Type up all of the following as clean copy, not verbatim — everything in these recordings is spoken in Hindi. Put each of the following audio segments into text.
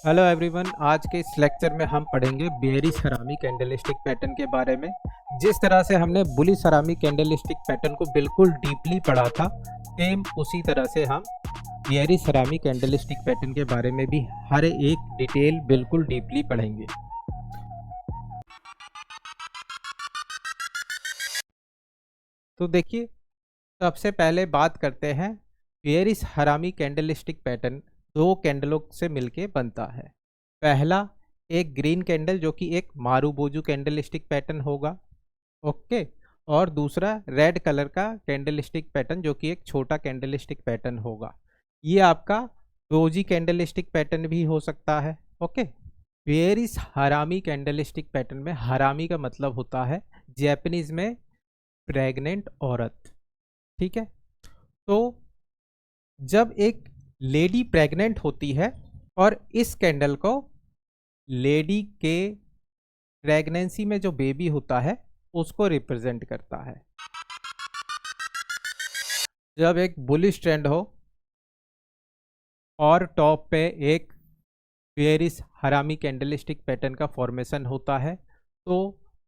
हेलो एवरीवन, आज के इस लेक्चर में हम पढ़ेंगे बेयरिश हरामी कैंडलस्टिक पैटर्न के बारे में। जिस तरह से हमने बुलिश हरामी कैंडलस्टिक पैटर्न को बिल्कुल डीपली पढ़ा था, सेम उसी तरह से हम बेयरिश हरामी कैंडलस्टिक पैटर्न के बारे में भी हर एक डिटेल बिल्कुल डीपली पढ़ेंगे। तो देखिए, सबसे पहले बात करते हैं। बेयरिश हरामी कैंडलस्टिक पैटर्न दो कैंडलों से मिलके बनता है। पहला एक ग्रीन कैंडल जो कि एक मारूबोजू कैंडलस्टिक पैटर्न होगा, ओके। और दूसरा रेड कलर का कैंडलस्टिक पैटर्न जो कि एक छोटा कैंडलस्टिक पैटर्न होगा। ये आपका डोजी कैंडलस्टिक पैटर्न भी हो सकता है, ओके। बेयरिश हरामी कैंडलस्टिक पैटर्न में हरामी का मतलब होता है जैपनीज में प्रेग्नेंट औरत, ठीक है। तो जब एक लेडी प्रेग्नेंट होती है और इस कैंडल को लेडी के प्रेगनेंसी में जो बेबी होता है उसको रिप्रेजेंट करता है। जब एक बुलिश ट्रेंड हो और टॉप पे एक बेयरिश हरामी कैंडलस्टिक पैटर्न का फॉर्मेशन होता है तो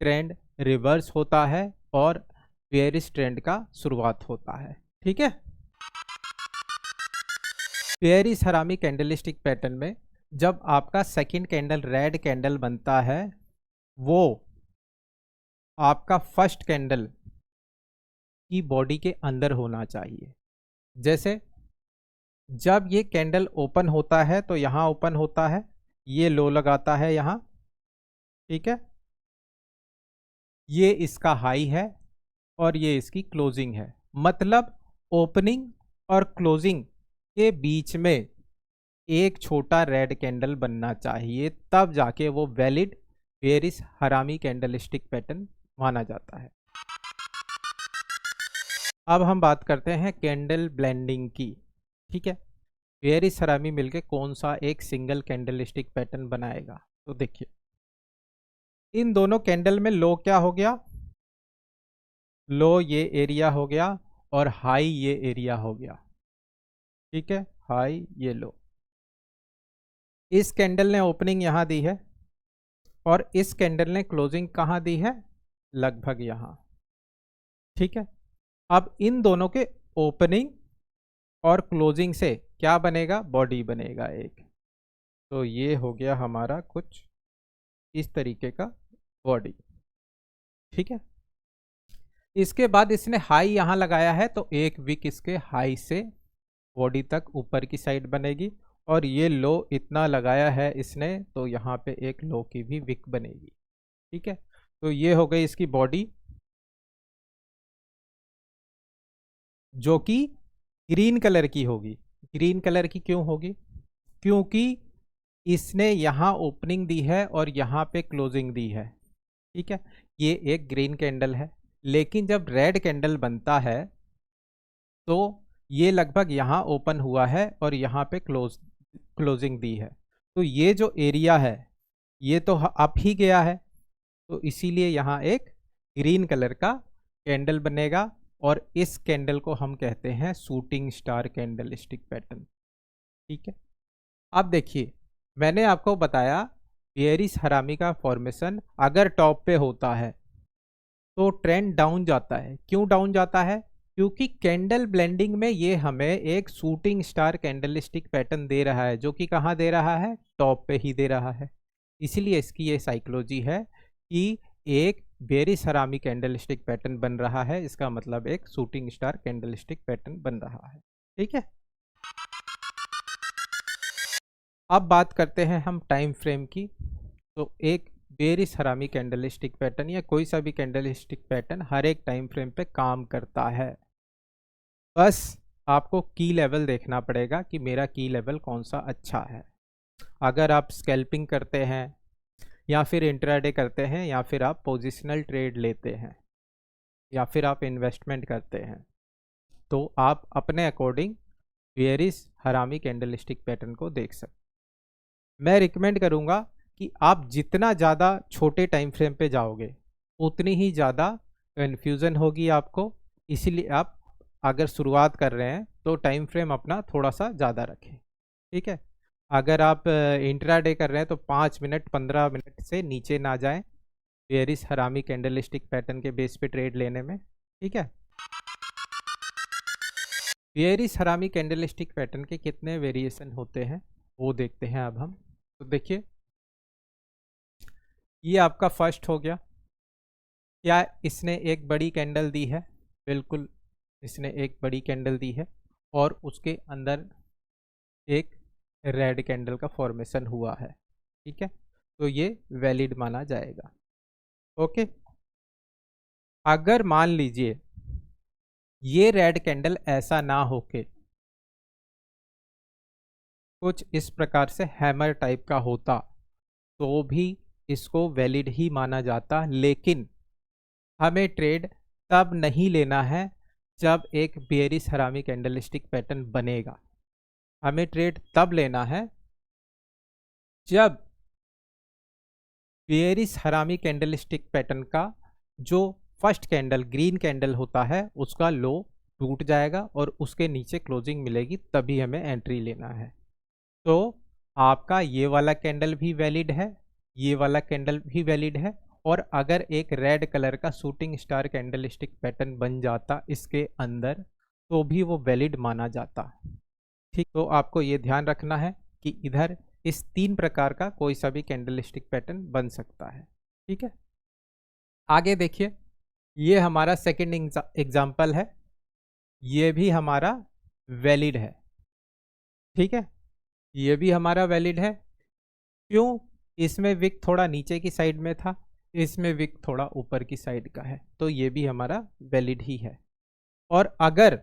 ट्रेंड रिवर्स होता है और बेयरिश ट्रेंड का शुरुआत होता है, ठीक है। बेयरिश हरामी कैंडलस्टिक पैटर्न में जब आपका सेकंड कैंडल रेड कैंडल बनता है, वो आपका फर्स्ट कैंडल की बॉडी के अंदर होना चाहिए। जैसे जब ये कैंडल ओपन होता है तो यहाँ ओपन होता है, ये लो लगाता है यहाँ, ठीक है। ये इसका हाई है और ये इसकी क्लोजिंग है। मतलब ओपनिंग और क्लोजिंग के बीच में एक छोटा रेड कैंडल बनना चाहिए, तब जाके वो वैलिड बेयरिश हरामी कैंडलस्टिक पैटर्न माना जाता है। अब हम बात करते हैं कैंडल ब्लेंडिंग की, ठीक है। बेयरिश हरामी मिलके कौन सा एक सिंगल कैंडलस्टिक पैटर्न बनाएगा। तो देखिए, इन दोनों कैंडल में लो क्या हो गया, लो ये एरिया हो गया और हाई ये एरिया हो गया, ठीक है। हाई ये लो, इस कैंडल ने ओपनिंग यहां दी है और इस कैंडल ने क्लोजिंग कहां दी है, लगभग यहां, ठीक है। अब इन दोनों के ओपनिंग और क्लोजिंग से क्या बनेगा, बॉडी बनेगा एक। तो ये हो गया हमारा कुछ इस तरीके का बॉडी, ठीक है। इसके बाद इसने हाई यहां लगाया है तो एक विक इसके हाई से बॉडी तक ऊपर की साइड बनेगी और ये लो इतना लगाया है इसने तो यहाँ पे एक लो की भी विक बनेगी, ठीक है। तो ये हो गई इसकी बॉडी जो कि ग्रीन कलर की होगी। ग्रीन कलर की क्यों होगी, क्योंकि इसने यहाँ ओपनिंग दी है और यहाँ पे क्लोजिंग दी है, ठीक है। ये एक ग्रीन कैंडल है, लेकिन जब रेड कैंडल बनता है तो ये लगभग यहाँ ओपन हुआ है और यहाँ पे क्लोजिंग दी है। तो ये जो एरिया है ये तो अप ही गया है, तो इसीलिए यहाँ एक ग्रीन कलर का कैंडल बनेगा और इस कैंडल को हम कहते हैं शूटिंग स्टार कैंडलस्टिक पैटर्न, ठीक है। अब देखिए, मैंने आपको बताया बेयरिश हरामी का फॉर्मेशन अगर टॉप पे होता है तो ट्रेंड डाउन जाता है। क्यों डाउन जाता है, क्योंकि कैंडल ब्लेंडिंग में ये हमें एक शूटिंग स्टार कैंडलस्टिक पैटर्न दे रहा है जो कि कहाँ दे रहा है, टॉप पे ही दे रहा है। इसलिए इसकी ये साइकोलॉजी है कि एक बेयरिश हरामी कैंडलस्टिक पैटर्न बन रहा है, इसका मतलब एक शूटिंग स्टार कैंडलस्टिक पैटर्न बन रहा है, ठीक है। अब बात करते हैं हम टाइम फ्रेम की। तो एक बेयरिश हरामी कैंडलस्टिक पैटर्न या कोई सा भी कैंडलस्टिक पैटर्न हर एक टाइम फ्रेम पे काम करता है। बस आपको की लेवल देखना पड़ेगा कि मेरा की लेवल कौन सा अच्छा है। अगर आप स्कैल्पिंग करते हैं या फिर इंट्राडे करते हैं या फिर आप पोजिशनल ट्रेड लेते हैं या फिर आप इन्वेस्टमेंट करते हैं, तो आप अपने अकॉर्डिंग बेयरिश हरामी कैंडलस्टिक पैटर्न को देख सकते हैं। मैं रिकमेंड करूंगा कि आप जितना ज़्यादा छोटे टाइम फ्रेम पे जाओगे उतनी ही ज़्यादा कन्फ्यूज़न होगी आपको। इसीलिए आप अगर शुरुआत कर रहे हैं तो टाइम फ्रेम अपना थोड़ा सा ज़्यादा रखें, ठीक है। अगर आप इंट्राडे कर रहे हैं तो 5 मिनट 15 मिनट से नीचे ना जाएं बेयरिश हरामी कैंडलस्टिक पैटर्न के बेस पे ट्रेड लेने में। ठीक है, बेयरिश हरामी कैंडलस्टिक पैटर्न के कितने वेरिएशन होते हैं वो देखते हैं अब हम। तो देखिए, ये आपका फर्स्ट हो गया। क्या इसने एक बड़ी कैंडल दी है? बिल्कुल, इसने एक बड़ी कैंडल दी है और उसके अंदर एक रेड कैंडल का फॉर्मेशन हुआ है। ठीक है, तो ये वैलिड माना जाएगा। ओके, अगर मान लीजिए ये रेड कैंडल ऐसा ना होके कुछ इस प्रकार से हैमर टाइप का होता तो भी इसको वैलिड ही माना जाता, लेकिन हमें ट्रेड तब नहीं लेना है जब एक बेयरिश हरामी कैंडलस्टिक पैटर्न बनेगा। हमें ट्रेड तब लेना है जब बेयरिश हरामी कैंडलस्टिक पैटर्न का जो फर्स्ट कैंडल ग्रीन कैंडल होता है उसका लो टूट जाएगा और उसके नीचे क्लोजिंग मिलेगी, तभी हमें एंट्री लेना है। तो आपका ये वाला कैंडल भी वैलिड है, ये वाला कैंडल भी वैलिड है, और अगर एक रेड कलर का शूटिंग स्टार कैंडलस्टिक पैटर्न बन जाता इसके अंदर तो भी वो वैलिड माना जाता। ठीक, तो आपको ये ध्यान रखना है कि इधर इस 3 प्रकार का कोई सा भी कैंडलस्टिक पैटर्न बन सकता है। ठीक है, आगे देखिए, ये हमारा सेकंड एग्जाम्पल है, ये भी हमारा वैलिड है। ठीक है, ये भी हमारा वैलिड है। क्यों? इसमें विक थोड़ा नीचे की साइड में था, इसमें विक थोड़ा ऊपर की साइड का है, तो ये भी हमारा वैलिड ही है। और अगर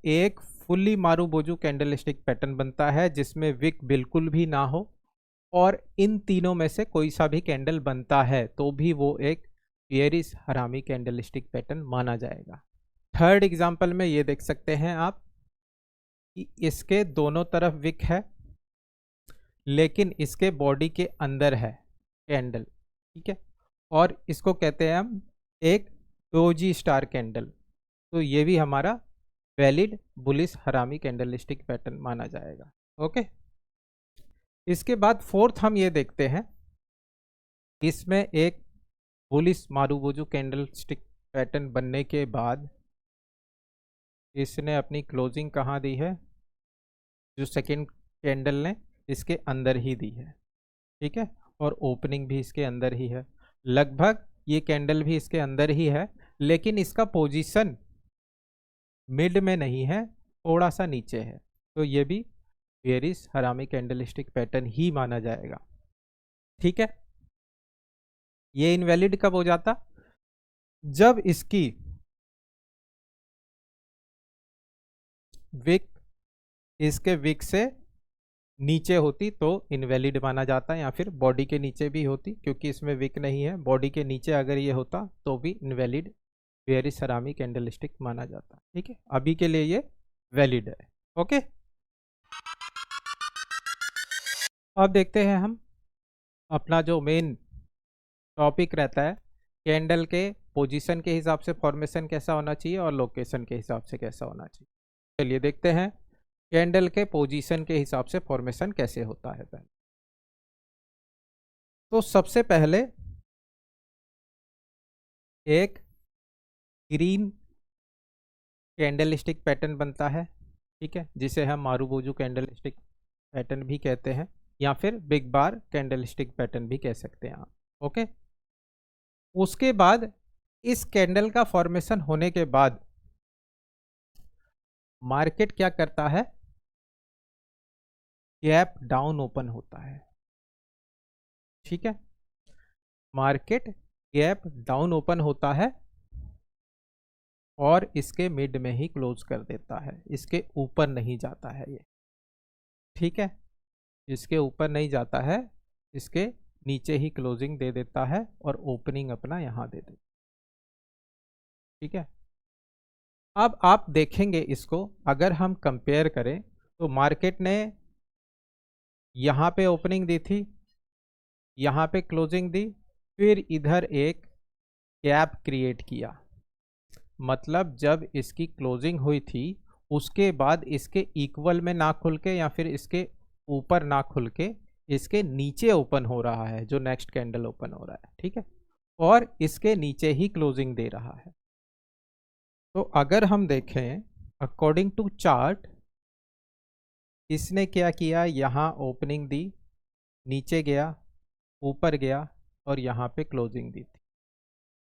एक फुल्ली मारूबोजू कैंडलस्टिक पैटर्न बनता है जिसमें विक बिल्कुल भी ना हो और इन तीनों में से कोई सा भी कैंडल बनता है तो भी वो एक बेयरिश हरामी कैंडलस्टिक पैटर्न माना जाएगा। थर्ड एग्जांपल में ये देख सकते हैं आप कि इसके दोनों तरफ विक है लेकिन इसके बॉडी के अंदर है कैंडल। ठीक है, और इसको कहते हैं हम एक डोजी स्टार कैंडल, तो ये भी हमारा वैलिड बुलिश हरामी कैंडलस्टिक पैटर्न माना जाएगा। ओके, इसके बाद फोर्थ हम ये देखते हैं, इसमें एक बुलिश मारूबोजू कैंडलस्टिक पैटर्न बनने के बाद इसने अपनी क्लोजिंग कहाँ दी है? जो सेकंड कैंडल ने इसके अंदर ही दी है। ठीक है, और ओपनिंग भी इसके अंदर ही है, लगभग ये कैंडल भी इसके अंदर ही है, लेकिन इसका पोजीशन मिड में नहीं है, थोड़ा सा नीचे है, तो ये भी बेयरिश हरामी कैंडलस्टिक पैटर्न ही माना जाएगा। ठीक है, ये इनवैलिड कब हो जाता? जब इसकी विक इसके विक से नीचे होती तो इनवैलिड माना जाता, या फिर बॉडी के नीचे भी होती, क्योंकि इसमें विक नहीं है, बॉडी के नीचे अगर ये होता तो भी इनवैलिड बेयरिश हरामी कैंडलस्टिक माना जाता। ठीक है, अभी के लिए ये वैलिड है। ओके, अब देखते हैं हम अपना जो मेन टॉपिक रहता है, कैंडल के पोजीशन के हिसाब से फॉर्मेशन कैसा होना चाहिए और लोकेशन के हिसाब से कैसा होना चाहिए। चलिए देखते हैं कैंडल के पोजीशन के हिसाब से फॉर्मेशन कैसे होता है। पहले तो सबसे पहले एक ग्रीन कैंडलस्टिक पैटर्न बनता है। ठीक है, जिसे हम मारूबोजू कैंडलस्टिक पैटर्न भी कहते हैं, या फिर बिग बार कैंडलस्टिक पैटर्न भी कह सकते हैं आप। ओके, उसके बाद इस कैंडल का फॉर्मेशन होने के बाद मार्केट क्या करता है? गैप डाउन ओपन होता है। ठीक है, मार्केट गैप डाउन ओपन होता है और इसके मिड में ही क्लोज कर देता है, इसके ऊपर नहीं जाता है ये। ठीक है, इसके ऊपर नहीं जाता है, इसके नीचे ही क्लोजिंग दे देता है और ओपनिंग अपना यहां दे देता है। ठीक है, अब आप देखेंगे इसको अगर हम कंपेयर करें तो मार्केट ने यहां पे ओपनिंग दी थी, यहां पे क्लोजिंग दी, फिर इधर एक गैप क्रिएट किया, मतलब जब इसकी क्लोजिंग हुई थी उसके बाद इसके इक्वल में ना खुल के या फिर इसके ऊपर ना खुल के इसके नीचे ओपन हो रहा है, जो नेक्स्ट कैंडल ओपन हो रहा है, ठीक है, और इसके नीचे ही क्लोजिंग दे रहा है। तो अगर हम देखें अकॉर्डिंग टू चार्ट, इसने क्या किया, यहाँ ओपनिंग दी, नीचे गया, ऊपर गया और यहाँ पे क्लोजिंग दी थी,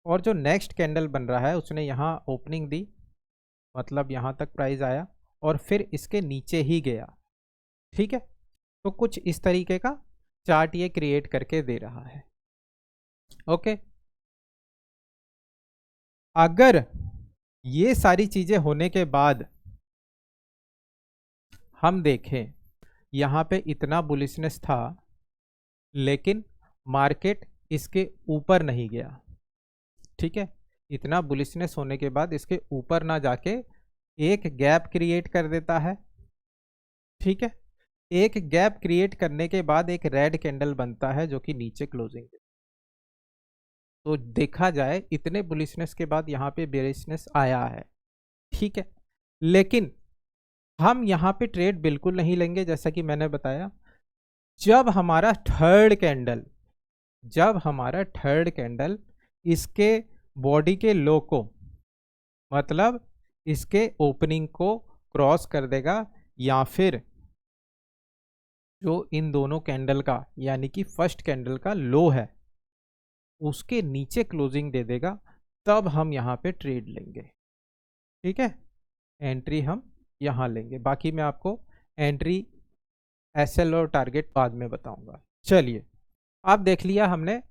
और जो नेक्स्ट कैंडल बन रहा है उसने यहाँ ओपनिंग दी, मतलब यहाँ तक प्राइस आया और फिर इसके नीचे ही गया, ठीक है। तो कुछ इस तरीके का चार्ट ये क्रिएट करके दे रहा है, ओके। अगर ये सारी चीजें होने के बाद हम देखें, यहाँ पे इतना बुलिशनेस था लेकिन मार्केट इसके ऊपर नहीं गया, ठीक है, इतना बुलिशनेस होने के बाद इसके ऊपर ना जाके एक गैप क्रिएट कर देता है, ठीक है। एक गैप क्रिएट करने के बाद एक रेड कैंडल बनता है जो कि नीचे क्लोजिंग है। तो देखा जाए इतने बुलिशनेस के बाद यहाँ पे बेरिशनेस आया है, ठीक है, लेकिन हम यहाँ पे ट्रेड बिल्कुल नहीं लेंगे। जैसा कि मैंने बताया, जब हमारा थर्ड कैंडल इसके बॉडी के लो को, मतलब इसके ओपनिंग को क्रॉस कर देगा, या फिर जो इन दोनों कैंडल का यानी कि फर्स्ट कैंडल का लो है उसके नीचे क्लोजिंग दे देगा, तब हम यहाँ पे ट्रेड लेंगे, ठीक है। एंट्री हम यहाँ लेंगे, बाकी मैं आपको एंट्री, एसएल और टारगेट बाद में बताऊंगा। चलिए, आप देख लिया हमने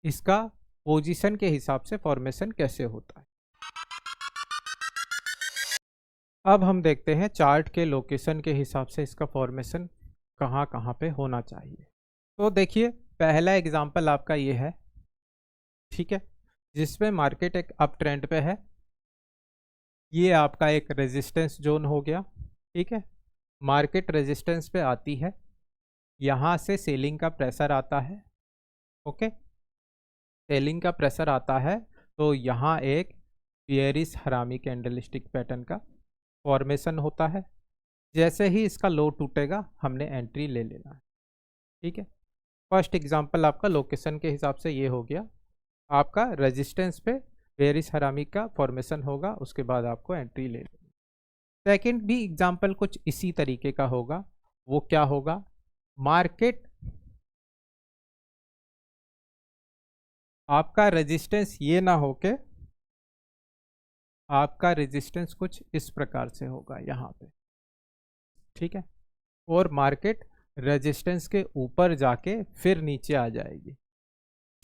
इसका पोजीशन के हिसाब से फॉर्मेशन कैसे होता है। अब हम देखते हैं चार्ट के लोकेशन के हिसाब से इसका फॉर्मेशन कहाँ कहाँ पे होना चाहिए। तो देखिए, पहला एग्जांपल आपका ये है, ठीक है, जिसमें मार्केट एक अप ट्रेंड पे है। ये आपका एक रेजिस्टेंस जोन हो गया, ठीक है। मार्केट रेजिस्टेंस पे आती है, यहाँ से सेलिंग का प्रेशर आता है, ओके, सेलिंग का प्रेशर आता है तो यहाँ एक बेयरिश हरामी कैंडलस्टिक पैटर्न का फॉर्मेशन होता है। जैसे ही इसका लो टूटेगा हमने एंट्री ले लेना है, ठीक है। फर्स्ट एग्जांपल आपका लोकेशन के हिसाब से ये हो गया, आपका रेजिस्टेंस पे बेयरिश हरामी का फॉर्मेशन होगा, उसके बाद आपको एंट्री ले लेनी। सेकंड भी एग्जांपल कुछ इसी तरीके का होगा। वो क्या होगा, मार्केट आपका रेजिस्टेंस ये ना होके आपका रेजिस्टेंस कुछ इस प्रकार से होगा यहाँ पे, ठीक है, और मार्केट रेजिस्टेंस के ऊपर जाके फिर नीचे आ जाएगी,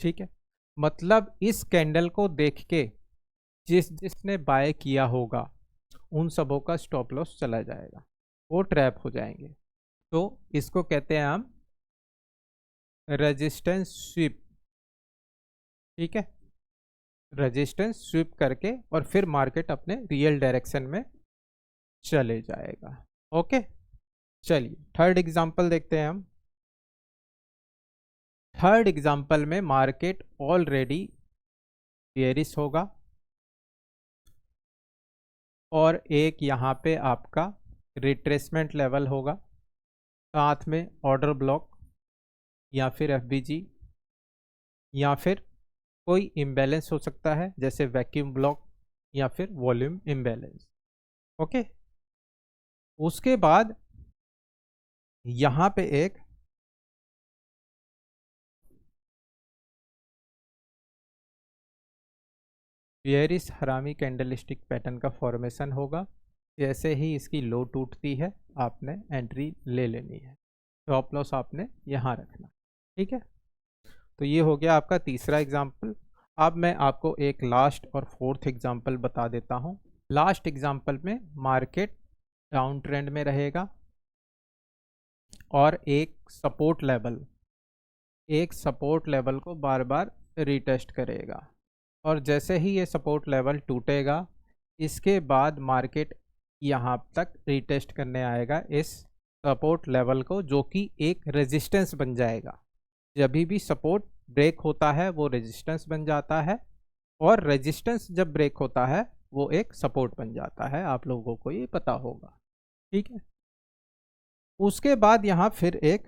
ठीक है। मतलब इस कैंडल को देख के जिसने बाय किया होगा उन सबों का स्टॉप लॉस चला जाएगा, वो ट्रैप हो जाएंगे। तो इसको कहते हैं हम रेजिस्टेंस स्वीप, ठीक है, रेजिस्टेंस स्वीप करके और फिर मार्केट अपने रियल डायरेक्शन में चले जाएगा, ओके। चलिए थर्ड एग्जांपल देखते हैं हम। थर्ड एग्जांपल में मार्केट ऑलरेडी बेयरिश होगा और एक यहाँ पे आपका रिट्रेसमेंट लेवल होगा, साथ में ऑर्डर ब्लॉक या फिर एफबीजी या फिर कोई इम्बैलेंस हो सकता है जैसे वैक्यूम ब्लॉक या फिर वॉल्यूम इम्बैलेंस, ओके। उसके बाद यहाँ पे एक बेयरिश हरामी कैंडलस्टिक पैटर्न का फॉर्मेशन होगा। जैसे ही इसकी लो टूटती है आपने एंट्री ले लेनी है, स्टॉप लॉस आपने यहाँ रखना, ठीक है। तो ये हो गया आपका तीसरा एग्जाम्पल। अब मैं आपको एक लास्ट और फोर्थ एग्जाम्पल बता देता हूँ। लास्ट एग्जाम्पल में मार्केट डाउन ट्रेंड में रहेगा और एक सपोर्ट लेवल को बार बार रीटेस्ट करेगा, और जैसे ही ये सपोर्ट लेवल टूटेगा इसके बाद मार्केट यहाँ तक रीटेस्ट करने आएगा इस सपोर्ट लेवल को, जो कि एक रेजिस्टेंस बन जाएगा। जब भी सपोर्ट ब्रेक होता है वो रेजिस्टेंस बन जाता है, और रेजिस्टेंस जब ब्रेक होता है वो एक सपोर्ट बन जाता है, आप लोगों को ये पता होगा। ठीक है, उसके बाद यहाँ फिर एक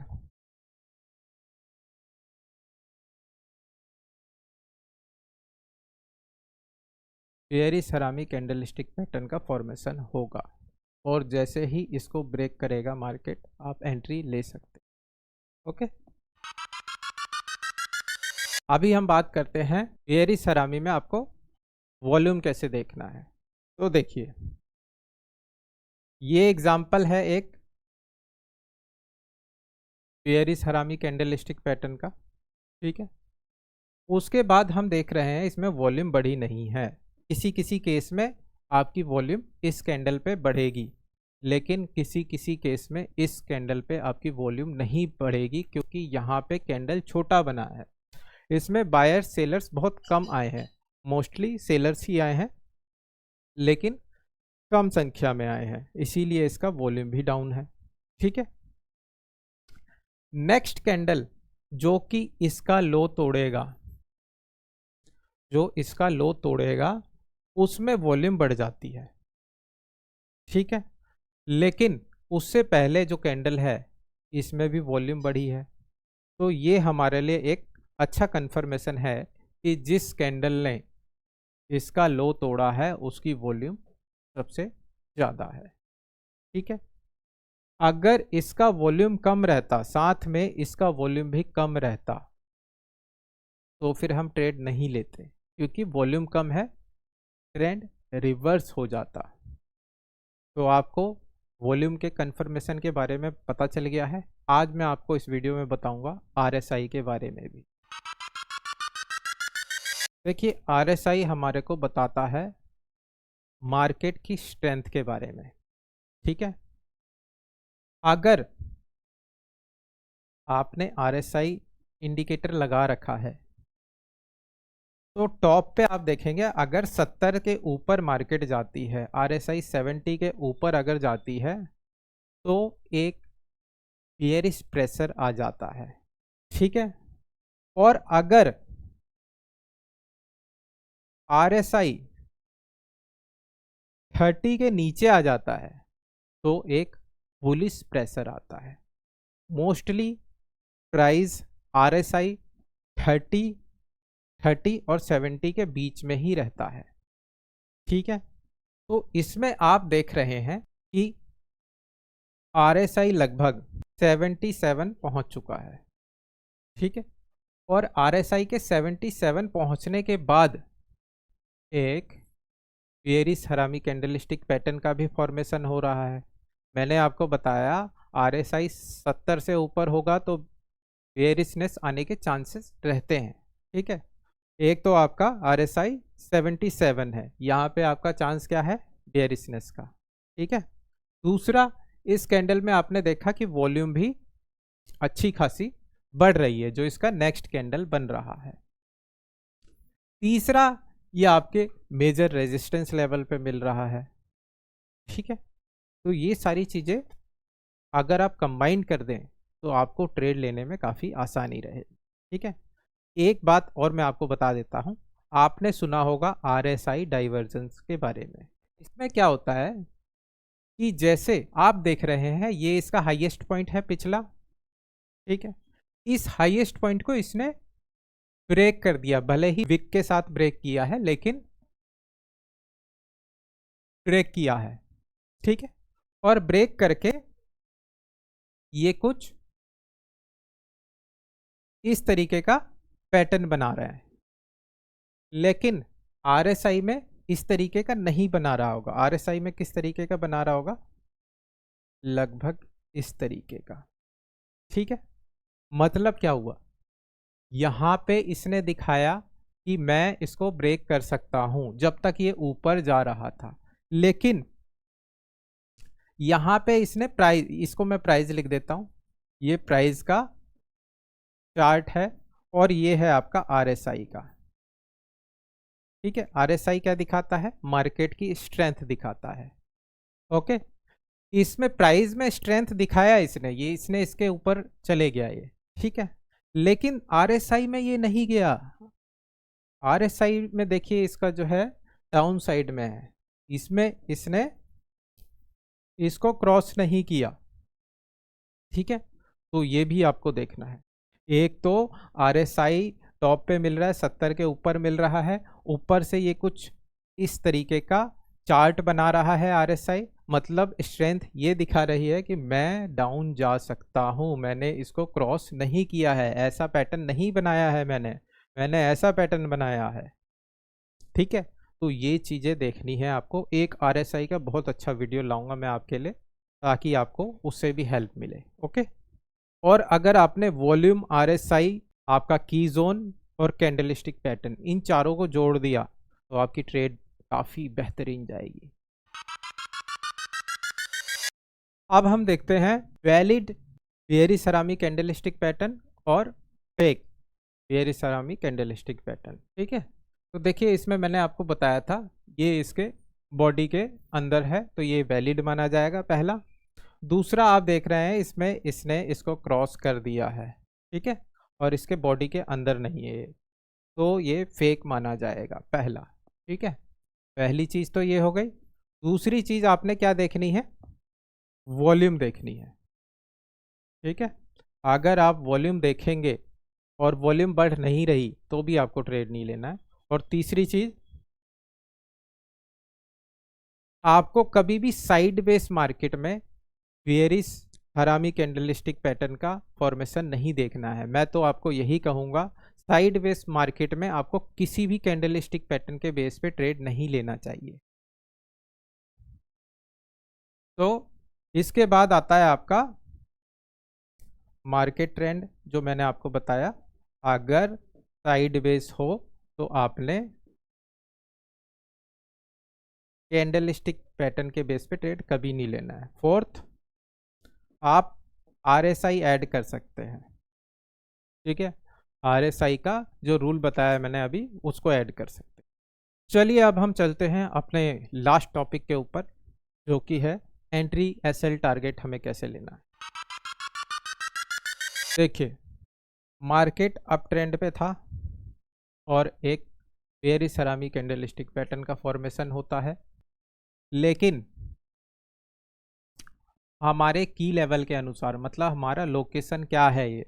बेयरिश हरामी कैंडलस्टिक पैटर्न का फॉर्मेशन होगा, और जैसे ही इसको ब्रेक करेगा मार्केट, आप एंट्री ले सकते। ओके, अभी हम बात करते हैं बेयरिश हरामी में आपको वॉल्यूम कैसे देखना है। तो देखिए, ये एग्जांपल है एक बेयरिश हरामी कैंडलस्टिक पैटर्न का। ठीक है, उसके बाद हम देख रहे हैं इसमें वॉल्यूम बढ़ी नहीं है। किसी किसी केस में आपकी वॉल्यूम इस कैंडल पे बढ़ेगी, लेकिन किसी किसी केस में इस कैंडल पे आपकी वॉल्यूम नहीं बढ़ेगी, क्योंकि यहाँ पे कैंडल छोटा बना है। इसमें बायर्स सेलर्स बहुत कम आए हैं, मोस्टली सेलर्स ही आए हैं, लेकिन कम संख्या में आए हैं, इसीलिए इसका वॉल्यूम भी डाउन है। ठीक है, नेक्स्ट कैंडल जो कि इसका लो तोड़ेगा, जो इसका लो तोड़ेगा उसमें वॉल्यूम बढ़ जाती है। ठीक है, लेकिन उससे पहले जो कैंडल है इसमें भी वॉल्यूम बढ़ी है। तो ये हमारे लिए एक अच्छा कंफर्मेशन है कि जिस कैंडल ने इसका लो तोड़ा है उसकी वॉल्यूम सबसे ज़्यादा है। ठीक है, अगर इसका वॉल्यूम कम रहता, साथ में इसका वॉल्यूम भी कम रहता, तो फिर हम ट्रेड नहीं लेते, क्योंकि वॉल्यूम कम है, ट्रेंड रिवर्स हो जाता। तो आपको वॉल्यूम के कंफर्मेशन के बारे में पता चल गया है। आज मैं आपको इस वीडियो में बताऊंगा आरएसआई के बारे में भी। देखिए, आरएसआई हमारे को बताता है मार्केट की स्ट्रेंथ के बारे में। ठीक है, अगर आपने आरएसआई इंडिकेटर लगा रखा है तो टॉप पे आप देखेंगे, अगर 70 के ऊपर मार्केट जाती है, आरएसआई 70 के ऊपर अगर जाती है, तो एक बेयरिश प्रेशर आ जाता है। ठीक है, और अगर आरएसआई 30 के नीचे आ जाता है तो एक बुलिश प्रेशर आता है। मोस्टली प्राइस आरएसआई 30 और 70 के बीच में ही रहता है। ठीक है, तो इसमें आप देख रहे हैं कि आरएसआई लगभग 77 पहुंच चुका है। ठीक है, और आरएसआई के 77 पहुंचने के बाद एक बेयरिश हरामी कैंडलस्टिक पैटर्न का भी फॉर्मेशन हो रहा है। मैंने आपको बताया आरएसआई 70 से ऊपर होगा तो बेयरिशनेस आने के चांसेस रहते हैं। ठीक है, एक तो आपका आरएसआई 77 है, यहाँ पे आपका चांस क्या है, बेयरिशनेस का। ठीक है, दूसरा, इस कैंडल में आपने देखा कि वॉल्यूम भी अच्छी खासी बढ़ रही है, जो इसका नेक्स्ट कैंडल बन रहा है। तीसरा, ये आपके मेजर रेजिस्टेंस लेवल पे मिल रहा है। ठीक है, तो ये सारी चीज़ें अगर आप कंबाइन कर दें तो आपको ट्रेड लेने में काफ़ी आसानी रहेगी। ठीक है, एक बात और मैं आपको बता देता हूँ, आपने सुना होगा आरएसआई डाइवर्जेंस के बारे में। इसमें क्या होता है कि जैसे आप देख रहे हैं, ये इसका हाईएस्ट पॉइंट है पिछला। ठीक है, इस हाईएस्ट पॉइंट को इसने ब्रेक कर दिया, भले ही विक के साथ ब्रेक किया है, लेकिन ब्रेक किया है। ठीक है, और ब्रेक करके ये कुछ इस तरीके का पैटर्न बना रहा है, लेकिन आरएसआई में इस तरीके का नहीं बना रहा होगा। आरएसआई में किस तरीके का बना रहा होगा, लगभग इस तरीके का। ठीक है, मतलब क्या हुआ, यहाँ पे इसने दिखाया कि मैं इसको ब्रेक कर सकता हूं जब तक ये ऊपर जा रहा था, लेकिन यहाँ पे इसने प्राइस, इसको मैं प्राइस लिख देता हूं, ये प्राइस का चार्ट है और ये है आपका आरएसआई का। ठीक है, आरएसआई क्या दिखाता है, मार्केट की स्ट्रेंथ दिखाता है। ओके, इसमें प्राइस में स्ट्रेंथ दिखाया इसने, ये इसने इसके ऊपर चले गया ये। ठीक है, लेकिन आरएसआई में ये नहीं गया। आरएसआई में देखिए इसका जो है डाउन साइड में है, इसमें इसने इसको क्रॉस नहीं किया, ठीक है। तो ये भी आपको देखना है। एक तो RSI टॉप पे मिल रहा है, 70 के ऊपर मिल रहा है, ऊपर से ये कुछ इस तरीके का चार्ट बना रहा है RSI, मतलब स्ट्रेंथ ये दिखा रही है कि मैं डाउन जा सकता हूँ, मैंने इसको क्रॉस नहीं किया है, ऐसा पैटर्न नहीं बनाया है मैंने ऐसा पैटर्न बनाया है, ठीक है। तो ये चीज़ें देखनी है आपको। एक RSI का बहुत अच्छा वीडियो लाऊंगा मैं आपके लिए, ताकि आपको उससे भी हेल्प मिले, ओके। और अगर आपने वॉल्यूम, RSI, आपका की जोन और कैंडलस्टिक पैटर्न, इन चारों को जोड़ दिया तो आपकी ट्रेड काफ़ी बेहतरीन जाएगी। अब हम देखते हैं valid bearish ceramic candlestick pattern और fake bearish ceramic candlestick pattern, ठीक है। तो देखिए, इसमें मैंने आपको बताया था ये इसके बॉडी के अंदर है, तो ये वैलिड माना जाएगा, पहला। दूसरा, आप देख रहे हैं इसमें इसने इसको क्रॉस कर दिया है, ठीक है, और इसके बॉडी के अंदर नहीं है, तो ये फेक माना जाएगा, पहला, ठीक है। पहली चीज़ तो ये हो गई। दूसरी चीज़ आपने क्या देखनी है, वॉल्यूम देखनी है, ठीक है। अगर आप वॉल्यूम देखेंगे और वॉल्यूम बढ़ नहीं रही तो भी आपको ट्रेड नहीं लेना है। और तीसरी चीज़, आपको कभी भी साइड बेस मार्केट में बेयरिश हरामी कैंडलस्टिक पैटर्न का फॉर्मेशन नहीं देखना है। मैं तो आपको यही कहूँगा, साइड बेस मार्केट में आपको किसी भी कैंडलस्टिक पैटर्न के बेस पे ट्रेड नहीं लेना चाहिए। तो इसके बाद आता है आपका मार्केट ट्रेंड, जो मैंने आपको बताया, अगर साइड बेस हो तो आपने कैंडलस्टिक पैटर्न के बेस पे ट्रेड कभी नहीं लेना है। फोर्थ, आप RSI ऐड कर सकते हैं, ठीक है। RSI का जो रूल बताया मैंने अभी, उसको ऐड कर सकते हैं। चलिए अब हम चलते हैं अपने लास्ट टॉपिक के ऊपर, जो कि है एंट्री SL टारगेट हमें कैसे लेना है। देखिए, मार्केट अप ट्रेंड पे था और एक बेयरिश सेरामिक कैंडलस्टिक पैटर्न का फॉर्मेशन होता है, लेकिन हमारे की लेवल के अनुसार, मतलब हमारा लोकेशन क्या है, ये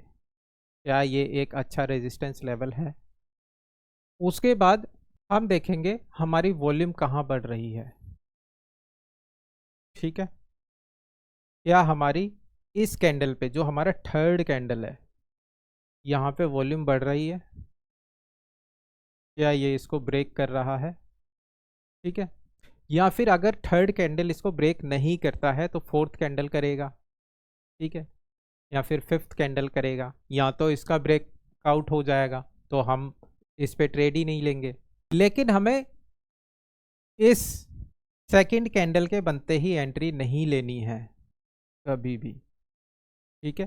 क्या ये एक अच्छा रेजिस्टेंस लेवल है। उसके बाद हम देखेंगे हमारी वॉल्यूम कहाँ बढ़ रही है, ठीक है। क्या हमारी इस कैंडल पे, जो हमारा थर्ड कैंडल है, यहाँ पे वॉल्यूम बढ़ रही है, क्या ये इसको ब्रेक कर रहा है, ठीक है। या फिर अगर थर्ड कैंडल इसको ब्रेक नहीं करता है तो फोर्थ कैंडल करेगा, ठीक है, या फिर फिफ्थ कैंडल करेगा, या तो इसका ब्रेकआउट हो जाएगा तो हम इस पे ट्रेड ही नहीं लेंगे। लेकिन हमें इस सेकंड कैंडल के बनते ही एंट्री नहीं लेनी है कभी भी, ठीक है।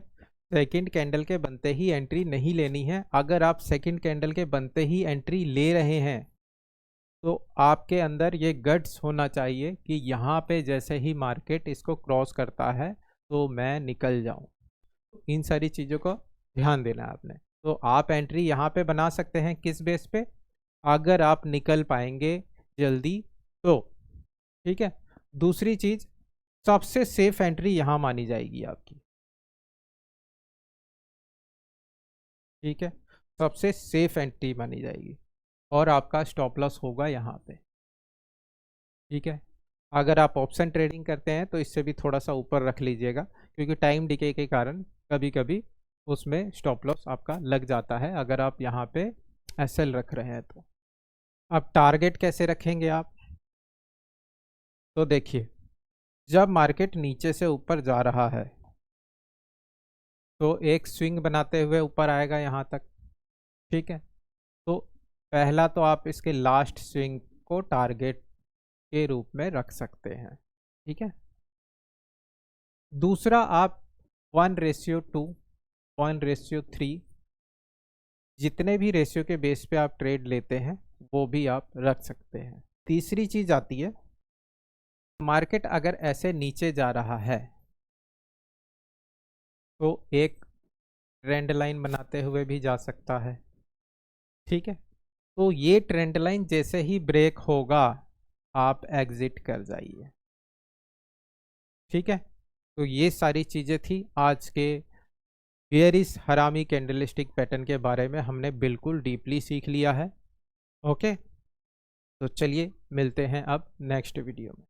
सेकंड कैंडल के बनते ही एंट्री नहीं लेनी है। अगर आप सेकंड कैंडल के बनते ही एंट्री ले रहे हैं तो आपके अंदर ये गट्स होना चाहिए कि यहाँ पे जैसे ही मार्केट इसको क्रॉस करता है तो मैं निकल जाऊँ। इन सारी चीज़ों को ध्यान देना है आपने। तो आप एंट्री यहाँ पे बना सकते हैं, किस बेस पे, अगर आप निकल पाएंगे जल्दी तो, ठीक है। दूसरी चीज़, सबसे सेफ एंट्री यहाँ मानी जाएगी आपकी, ठीक है, सबसे सेफ एंट्री मानी जाएगी, और आपका स्टॉप लॉस होगा यहाँ पे, ठीक है। अगर आप ऑप्शन ट्रेडिंग करते हैं तो इससे भी थोड़ा सा ऊपर रख लीजिएगा, क्योंकि टाइम डिके के कारण कभी कभी उसमें स्टॉप लॉस आपका लग जाता है, अगर आप यहाँ पे SL रख रहे हैं तो। अब टारगेट कैसे रखेंगे आप, तो देखिए, जब मार्केट नीचे से ऊपर जा रहा है तो एक स्विंग बनाते हुए ऊपर आएगा यहाँ तक, ठीक है। तो पहला तो आप इसके लास्ट स्विंग को टारगेट के रूप में रख सकते हैं, ठीक है। दूसरा, आप 1:2, 1:3, जितने भी रेशियो के बेस पे आप ट्रेड लेते हैं वो भी आप रख सकते हैं। तीसरी चीज़ आती है, मार्केट अगर ऐसे नीचे जा रहा है तो एक ट्रेंड लाइन बनाते हुए भी जा सकता है, ठीक है। तो ये ट्रेंड लाइन जैसे ही ब्रेक होगा आप एग्जिट कर जाइए। ठीक है, तो ये सारी चीज़ें थी आज के बेयरिश हरामी कैंडलस्टिक पैटर्न के बारे में, हमने बिल्कुल डीपली सीख लिया है। ओके, तो चलिए मिलते हैं अब नेक्स्ट वीडियो में।